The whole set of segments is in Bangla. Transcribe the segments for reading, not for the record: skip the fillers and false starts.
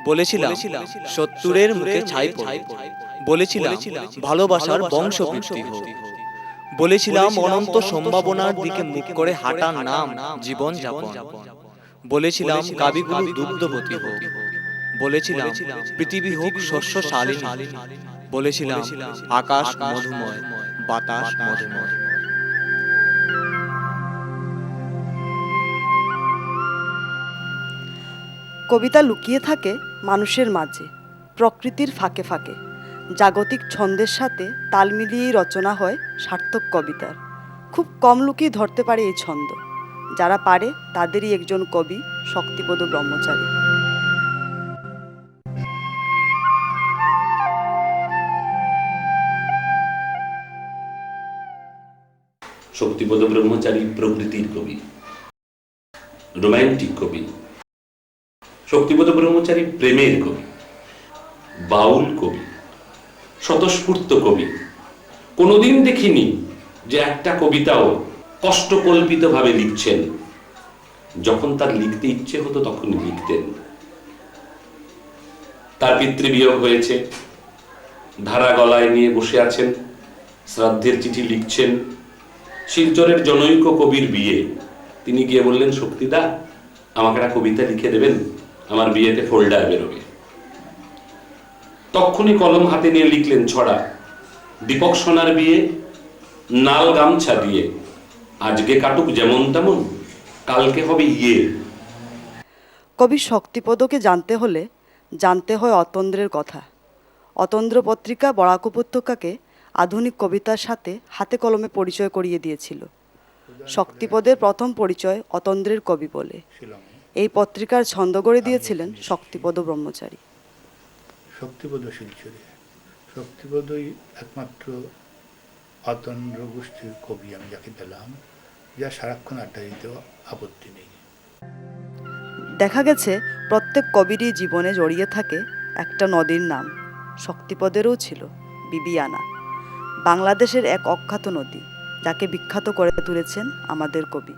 বলেছিলাম সত্তরের মুখে ছাই পড়ে, বলেছিলাম ভালোবাসার বংশ বৃদ্ধি হোক, বলেছিলাম অনন্ত সম্ভাবনার দিকে মুখ করে হাঁটার নাম জীবন যাপন, বলেছিলাম কাবিগুলো দুগ্ধবতী হোক, বলেছিলাম পৃথিবী হোক শস্য শালিনী, বলেছিলাম আকাশ মধুময়, বাতাস মধুময়। কবিতা লুকিয়ে থাকে মানুষের মাঝে, প্রকৃতির ফাঁকে ফাঁকে। জাগতিক ছন্দের সাথে তাল মিলিয়েই রচনা হয় সার্থক কবিতার। খুব কম লোকই ধরতে পারে এই ছন্দ। যারা পারে তাদেরই একজন কবি শক্তিপদ ব্রহ্মচারী। শক্তিপদ ব্রহ্মচারী প্রকৃতির কবি, রোম্যান্টিক কবি। শক্তিপদ ব্রহ্মচারী প্রেমের কবি, বাউল কবি, স্বতঃস্ফূর্ত কবি। কোনোদিন দেখিনি যে একটা কবিতাও কষ্টকল্পিতভাবে লিখছেন। যখন তার লিখতে ইচ্ছে হতো তখনই লিখতেন। তার পিতৃবিয়োগ হয়েছে, ধারা গলায় নিয়ে বসে আছেন, শ্রাদ্ধের চিঠি লিখছেন। শিলচরের জনৈক কবির বিয়ে, তিনি গিয়ে বললেন, শক্তিদা আমাকে একটা কবিতা লিখে দেবেন, আমার বিয়েতে ফোল্ডার বেরোবে। তখনই কলম হাতে নিয়ে লিখলেন ছড়া, দীপক সোনার বিয়ে নাল গামছা দিয়ে, আজকে কাটুক যেমন তেমন, কালকে হবে ইয়ে। কবি শক্তিপদকে জানতে হলে জানতে হয় অতন্দ্রের কথা। অতন্দ্র পত্রিকা বরাক উপত্যকাকে আধুনিক কবিতার সাথে হাতে কলমে পরিচয় করিয়ে দিয়েছিল। শক্তিপদের প্রথম পরিচয় অতন্দ্রের কবি বলে। এই পত্রিকার ছন্দ গড়ে দিয়েছিলেন শক্তিপদ ব্রহ্মচারী। শক্তিপদ শিলচরে, শক্তিপদই একমাত্র অতন্দ্র গোষ্ঠীর কবি আমি যাকে পেলাম, যা সারাক্ষণ আড্ডা দিতেও আপত্তি নেই। দেখা গেছে প্রত্যেক কবিরই জীবনে জড়িয়ে থাকে একটা নদীর নাম। শক্তিপদেরও ছিল বিবিয়ানা, বাংলাদেশের এক অখ্যাত নদী, যাকে বিখ্যাত করে তুলেছেন আমাদের কবি।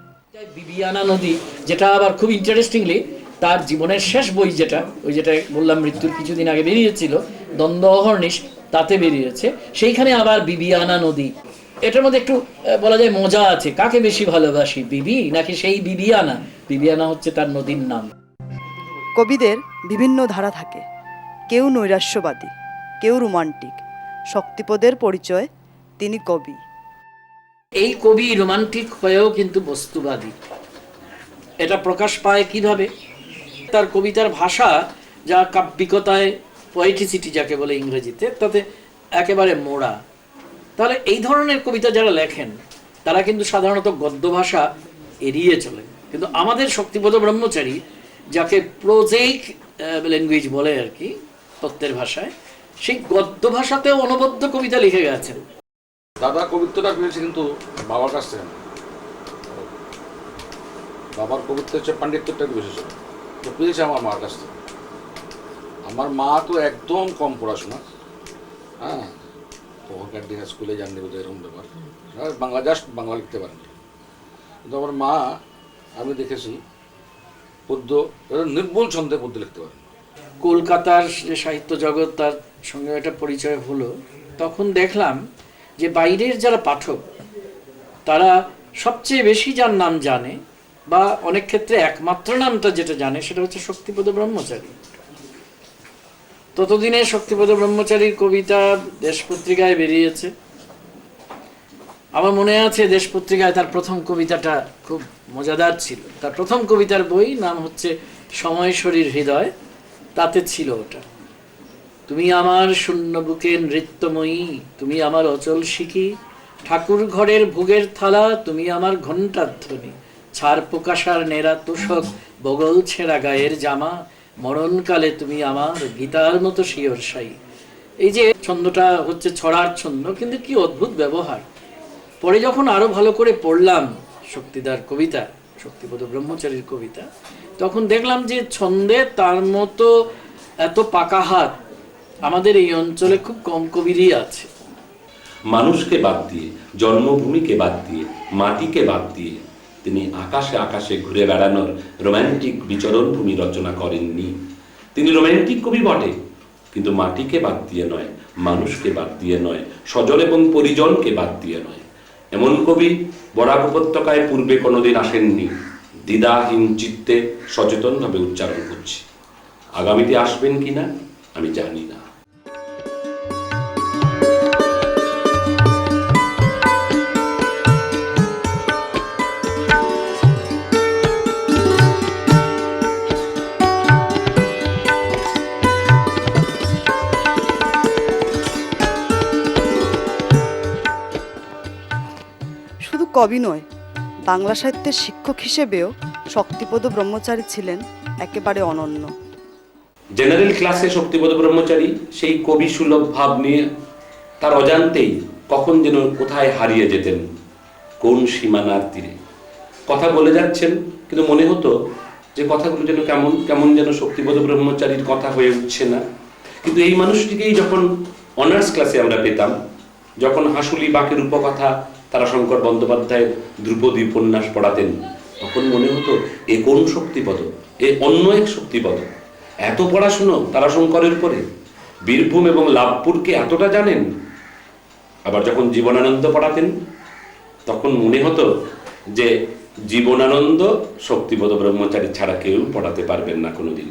বিবিয়ানা নদী, যেটা আবার খুব ইন্টারেস্টিংলি তার জীবনের শেষ বই, যেটা বললাম মৃত্যুর কিছুদিন আগে বেরিয়েছিল, দ্বন্দ্ব অহর্নিশ, তাতে বেরিয়েছে। সেইখানে আবার বিবিয়ানা নদী। এটার মধ্যে একটু বলা যায় মজা আছে, কাকে বেশি ভালোবাসি, বিবি নাকি সেই বিবিয়ানা? বিবিয়ানা হচ্ছে তার নদীর নাম। কবিদের বিভিন্ন ধারা থাকে, কেউ নৈরাশ্যবাদী, কেউ রোমান্টিক। শক্তিপদের পরিচয় তিনি কবি। এই কবি রোমান্টিক হয়েও কিন্তু বস্তুবাদী। এটা প্রকাশ পায় কিভাবে? তার কবিতার ভাষা, যা কাব্যিকতায়, পোয়েটিসিটি যাকে বলে ইংরেজিতে, তাতে একেবারে মোড়া। তাহলে এই ধরনের কবিতা যারা লেখেন তারা কিন্তু সাধারণত গদ্য ভাষা এড়িয়ে চলেন। কিন্তু আমাদের শক্তিপদ ব্রহ্মচারী, যাকে প্রোজেইক ল্যাঙ্গুয়েজ বলে আর কি তত্ত্বের ভাষায়, সেই গদ্য ভাষাতেও অনবদ্য কবিতা লিখে গেছেন। দাদা কবিত্বটা পেয়েছে কিন্তু বাবার কাছ থেকে না। বাবার কবিত্ব হচ্ছে পাণ্ডিত্যটা বেশি ছিল, তো পেয়েছে আমার মার কাছ থেকে। আমার মা তো একদম কম পড়াশোনা, হ্যাঁ, তখনকার দিনে স্কুলে যাননি বোধহয়, এরকম ব্যাপার, জাস্ট বাংলা লিখতে পারেনি। কিন্তু আমার মা, আমি দেখেছি, পদ্য নির্ভুল ছন্দে পদ্য লিখতে পারেন। কলকাতার যে সাহিত্য জগৎ, তার সঙ্গে একটা পরিচয় হলো, তখন দেখলাম যে বাইরের যারা পাঠক, তারা সবচেয়ে বেশি যার নাম জানে, বা অনেক ক্ষেত্রে একমাত্র নামটা যেটা জানে, সেটা হচ্ছে শক্তিপদ ব্রহ্মচারী। ততদিনে শক্তিপদ ব্রহ্মচারীর কবিতা দেশ পত্রিকায় বেরিয়েছে। আমার মনে আছে দেশ পত্রিকায় তার প্রথম কবিতাটা খুব মজাদার ছিল। তার প্রথম কবিতার বই নাম হচ্ছে সময় শরীর হৃদয়, তাতে ছিল ওটা, তুমি আমার শূন্য বুকের নৃত্যময়ী, তুমি আমার অচল শিখি, ঠাকুর ঘরের ভোগের থালা, তুমি আমার ঘণ্টার ধ্বনি, ছাড় প্রকাশার নেড়া তোষক, বগল ছেঁড়া গায়ের জামা, মরণকালে তুমি আমার গীতার মতো শিয়রসাই। এই যে ছন্দটা হচ্ছে ছড়ার ছন্দ, কিন্তু কি অদ্ভুত ব্যবহার। পরে যখন আরো ভালো করে পড়লাম শক্তিদার কবিতা, শক্তিপদ ব্রহ্মচারীর কবিতা, তখন দেখলাম যে ছন্দে তার মতো এত পাকা হাত আমাদের এই অঞ্চলে খুব কম কবিরই আছে। মানুষকে বাদ দিয়ে, জন্মভূমিকে বাদ দিয়ে, মাটিকে বাদ দিয়ে তিনি আকাশে আকাশে ঘুরে বেড়ানোর রোম্যান্টিক বিচরণ ভূমি রচনা করেননি। তিনি রোমান্টিক কবি বটে, কিন্তু মাটিকে বাদ দিয়ে নয়, মানুষকে বাদ দিয়ে নয়, স্বজন এবং পরিজনকে বাদ দিয়ে নয়। এমন কবি বরাক উপত্যকায় পূর্বে কোনোদিন আসেননি। দ্বিধাহীন চিত্তে সচেতনভাবে উচ্চারণ করছি। আগামীতে আসবেন কিনা আমি জানি না। শুধু কবি নয়, বাংলা সাহিত্যের শিক্ষক হিসেবেও শক্তিপদ ব্রহ্মচারী ছিলেন একেবারে অনন্য। জেনারেল ক্লাসে শক্তিপদ ব্রহ্মচারী সেই কবি সুলভ ভাব নিয়ে তার অজান্তেই কখন যেন কোথায় হারিয়ে যেতেন, কোন সীমানার তীরে কথা বলে যাচ্ছেন, কিন্তু মনে হতো যে কথাগুলো যেন কেমন কেমন যেন শক্তিপদ ব্রহ্মচারীর কথা হয়ে উঠছে না। কিন্তু এই মানুষটিকেই যখন অনার্স ক্লাসে আমরা পেতাম, যখন হাসুলি বাকের উপকথা তারাশঙ্কর বন্দ্যোপাধ্যায়ের ধ্রুপদী উপন্যাস পড়াতেন, তখন মনে হতো এ কোন শক্তিপদ, এ অন্য এক শক্তিপদ। এত পড়াশুনো তারাশঙ্করের উপরে, বীরভূম এবং লাভপুরকে এতটা জানেন। আবার যখন জীবনানন্দ পড়াতেন, তখন মনে হতো যে জীবনানন্দ শক্তিপদ ব্রহ্মচারী ছাড়া কেউ পড়াতে পারবেন না কোনোদিন।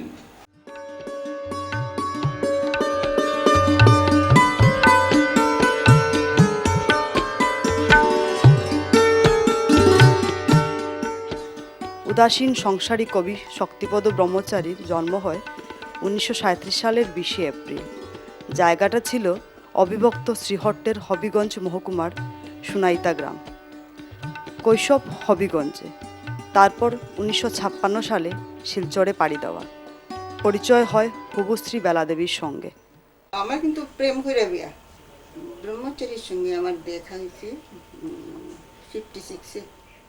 উদাসীন সংসারী কবি শক্তিপদ ব্রহ্মচারীর জন্ম হয় 1937 সালের 20 এপ্রিল। জায়গাটা ছিল অবিভক্ত শ্রীহট্টের হবিগঞ্জ মহকুমার সুনাইতা গ্রাম। কৈশব হবিগঞ্জে, তারপর 1956 সালে শিলচরে পাড়ি দেওয়া। পরিচয় হয় হুবুশ্রী বেলাদেবীর সঙ্গে। আমার কিন্তু প্রেম করে বিয়া ব্রহ্মচারীর সঙ্গে আমার দেখা হয়েছে 56-এ।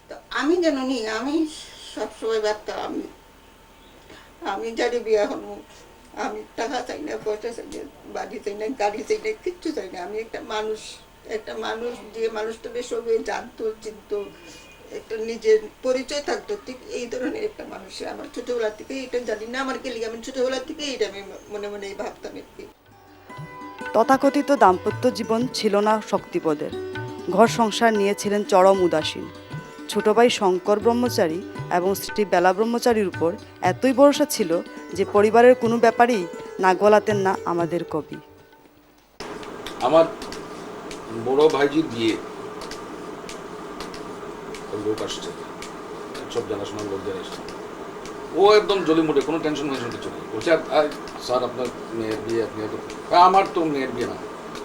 তো আমি জানি, আমি সবসময় ভাবতাম আমি জানি বিয়া হবো, আমি টাকা চাই না, পয়সা চাই না, বাড়ি চাই না, গাড়ি চাই না, কিচ্ছু চাই না। আমি একটা মানুষ যে মানুষটাকে সঙ্গে জানতো, চিনতো, একটা নিজের পরিচয় থাকতো, ঠিক এই ধরনের একটা মানুষ। আমার ছোটবেলা থেকে এটা জানি না আমার কে লিগে, আমি ছোটবেলা থেকে এটা আমি মনে মনে ভাবতাম আর কি। তথাকথিত দাম্পত্য জীবন ছিল না শক্তিপদের। ঘর সংসার নিয়েছিলেন চরম উদাসীন। ছোট ভাই শঙ্কর ব্রহ্মচারী এবং স্ত্রী বেলা ব্রহ্মচারীর উপর এতই ভরসা ছিল যে পরিবারের কোনো ব্যাপারেই না গলাতেন না আমাদের কবি। আমার বড় ভাইজির বিয়ে, লোক আসছে, সব জানাশোনার লোকদের আসছে, ও একদম জলি মুটে, কোনো টেনশন মেনশন কিছু নেই। বলছে স্যার আপনার মেয়ের বিয়ে, আপনি আমার তো মেয়ের বিয়ে না,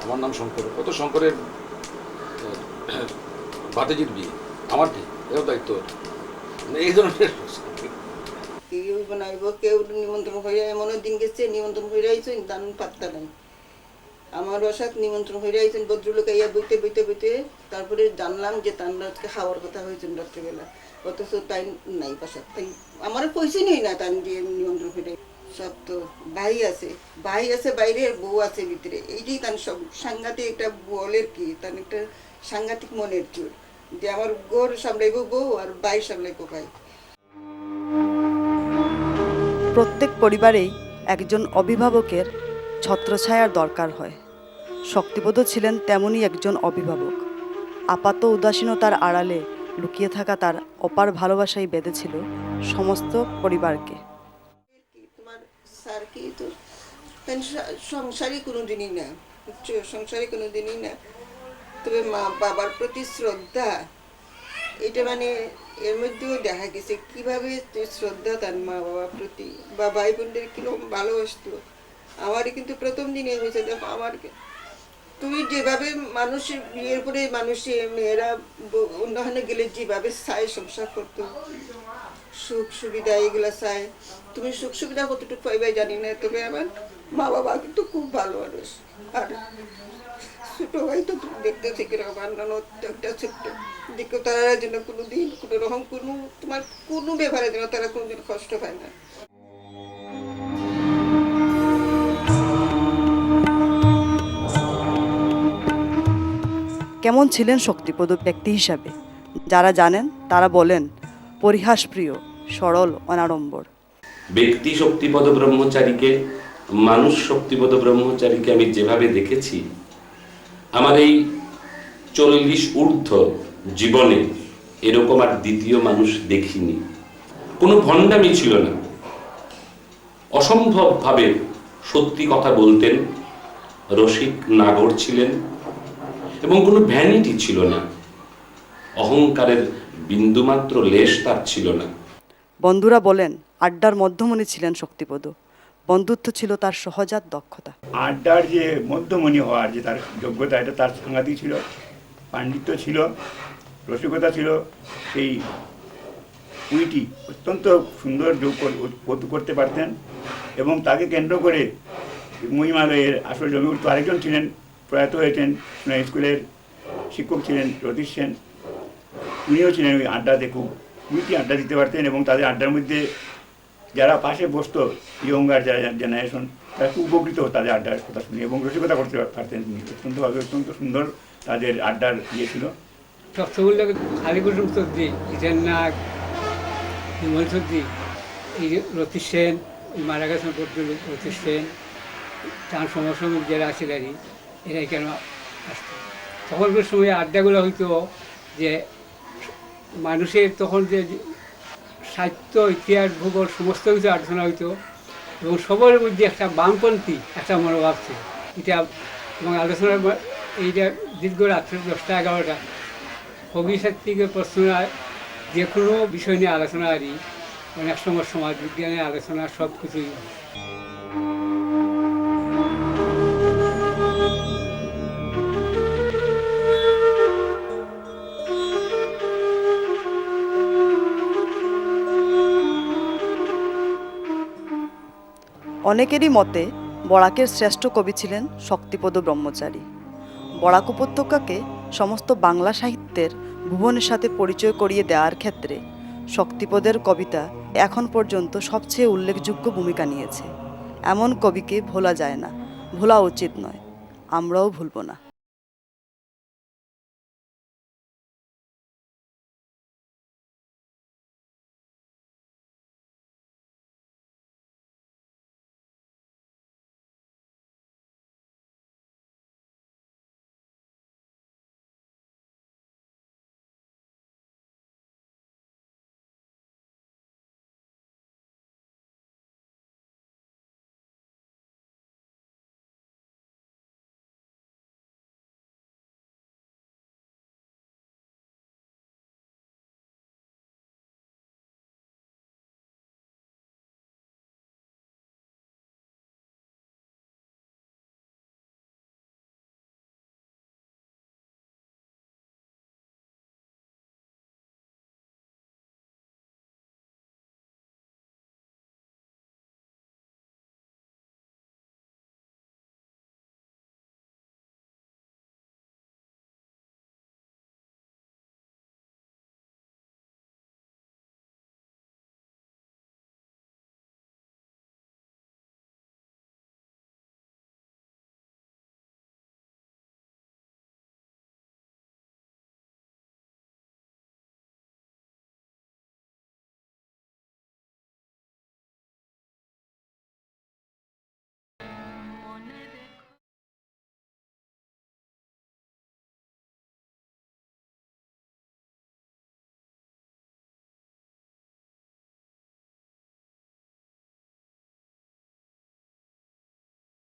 আমার নাম শঙ্কর, কত শঙ্করের ভাতিজির বিয়ে, আমার কি এও দায়িত্ব, এই ধরনের। কেউ বানাইব, কেউ নিমন্ত্রণ হয়ে এমনও দিন গেছে নিমন্ত্রণ হয়ে আইছেন দারুণ পাত্তা নাই। আমার বাসাত নিমন্ত্রণ হয়ে আইছেন ভদ্রলোক আইয়া বইতে বইতে বইতে, তারপরে জানলাম যে তার আজকে খাওয়ার কথা হয়েছেন রাত্রেবেলা, অথচ তাই নাই বাসাত। তাই আমার পয়সা নেই না তার দিয়ে নিমন্ত্রণ হয়ে। সব তো ভাই আছে বাইরে, বউ আছে ভিতরে, এইটাই তার সব সাংঘাতিক একটা বলের কি, তার একটা সাংঘাতিক মনের চোর যে আমার গোর সামলাইব বউ আর ভাই সামলাইব ভাই। প্রত্যেক পরিবারেই একজন অভিভাবকের ছত্রছায়ার দরকার হয়। শক্তিপদ ছিলেন তেমনই একজন অভিভাবক। আপাত উদাসীনতার আড়ালে লুকিয়ে থাকা তার অপার ভালোবাসাই বেঁধেছিল সমস্ত পরিবারকে। তোমার স্যার কি তো সংসারই কোনোদিনই না, বুঝছো, সংসারই কোনোদিনই না। তবে মা বাবার প্রতি শ্রদ্ধা, এটা মানে এর মধ্যেও দেখা গেছে কিভাবে শ্রদ্ধা তার মা বাবার প্রতি বা ভাই বোনদের কিরকম ভালোবাসতো। আমারই কিন্তু প্রথম দিনে হয়েছে, দেখো আমার তুমি যেভাবে মানুষের বিয়ের পরে মানুষের মেয়েরা অন্যখানে গেলে যেভাবে চায় সংসার করতো, সুখ সুবিধা এগুলো চায়, তুমি সুখ সুবিধা কতটুকু পাইবাই জানি না। তবে আমার মা বাবা কিন্তু খুব ভালো মানুষ। আর ছোট ভাই তো তুমি দেখতেছি কিরকম একটা ছোট্ট দেখো, তারা যেন কোনোদিন কোনো রকম তোমার কোনো ব্যাপারে যেন তারা কোনোদিন কষ্ট পায় না। কেমন ছিলেন শক্তিপদ ব্যক্তি হিসাবে? যারা জানেন তারা বলেন পরিহাসপ্রিয়, সরল, অনাড়ম্বর। ব্যক্তি শক্তিপদ ব্রহ্মচারীকে, মানুষ শক্তিপদ ব্রহ্মচারীকে আমি যেভাবে দেখেছি, আমার এই 40 ঊর্ধ্ব জীবনে এরকম আর দ্বিতীয় মানুষ দেখিনি। কোনো ভণ্ডামি ছিল না, অসম্ভবভাবে সত্যি কথা বলতেন, রসিক নাগর ছিলেন এবং কোনো ভ্যানিটি ছিল না, অহংকারের বিন্দুমাত্র লেশ তার ছিল না। বন্ধুরা বলেন আড্ডার মধ্যমণি ছিলেন শক্তিপদ। বন্ধুত্ব ছিল তার সহজাত দক্ষতা। আড্ডার যে মধ্যমণি হওয়ার যে তার যোগ্যতা, এটা তার সাংঘাতিক ছিল। পাণ্ডিত্য ছিল, রসিকতা ছিল, সেই উইটি অত্যন্ত সুন্দর যোগ করতে পারতেন। এবং তাকে কেন্দ্র করে মহিমালয়ের আসল জমে উঠত। আরেকজন ছিলেন, প্রয়াত হয়েছেন, স্কুলের শিক্ষক ছিলেন রতীশ সেন। উনিও ছিলেন ওই আড্ডাতে খুব উইটি আড্ডা দিতে পারতেন এবং তাদের আড্ডার মধ্যে যারা পাশে বসতো, ইয়ঙ্গার যারা জেনারেশন, তারা খুব উপকৃত হতো তাদের আড্ডার কথা শুনে এবং রসিকতা করতে পারতেন তিনি অত্যন্তভাবে। অত্যন্ত সুন্দর তাদের আড্ডার ইয়ে ছিল। সবগুলোকে কালীকুসুম চৌধুরী, ইটেন নাগ, বিমল চৌধুরী, এই রতীশ সেন, মারা গেছেন রতীশ সেন, তার সমসাময়িক যারা আছে গাড়ি, এরাই কেন আসতো। তখনকার সময় আড্ডাগুলো হইতো যে মানুষের তখন যে সাহিত্য, ইতিহাস, ভূগোল সমস্ত কিছু আলোচনা হইতো এবং সবার মধ্যে একটা বামপন্থী একটা মনোভাব ছিল এটা। এবং আলোচনার এইটা দীর্ঘ রাত্রে 10টা 11টা কবি সাহিত্যিকের প্রশ্ন, যে কোনো বিষয় নিয়ে আলোচনা আরই, অনেক সময় সমাজ বিজ্ঞানের আলোচনা সব কিছুই। অনেকেরই মতে বরাকের শ্রেষ্ঠ কবি ছিলেন শক্তিপদ ব্রহ্মচারী। বরাক উপত্যকাকে সমস্ত বাংলা সাহিত্যের ভুবনের সাথে পরিচয় করিয়ে দেওয়ার ক্ষেত্রে শক্তিপদের কবিতা এখন পর্যন্ত সবচেয়ে উল্লেখযোগ্য ভূমিকা নিয়েছে। এমন কবিকে ভোলা যায় না, ভোলা উচিত নয়, আমরাও ভুলব না।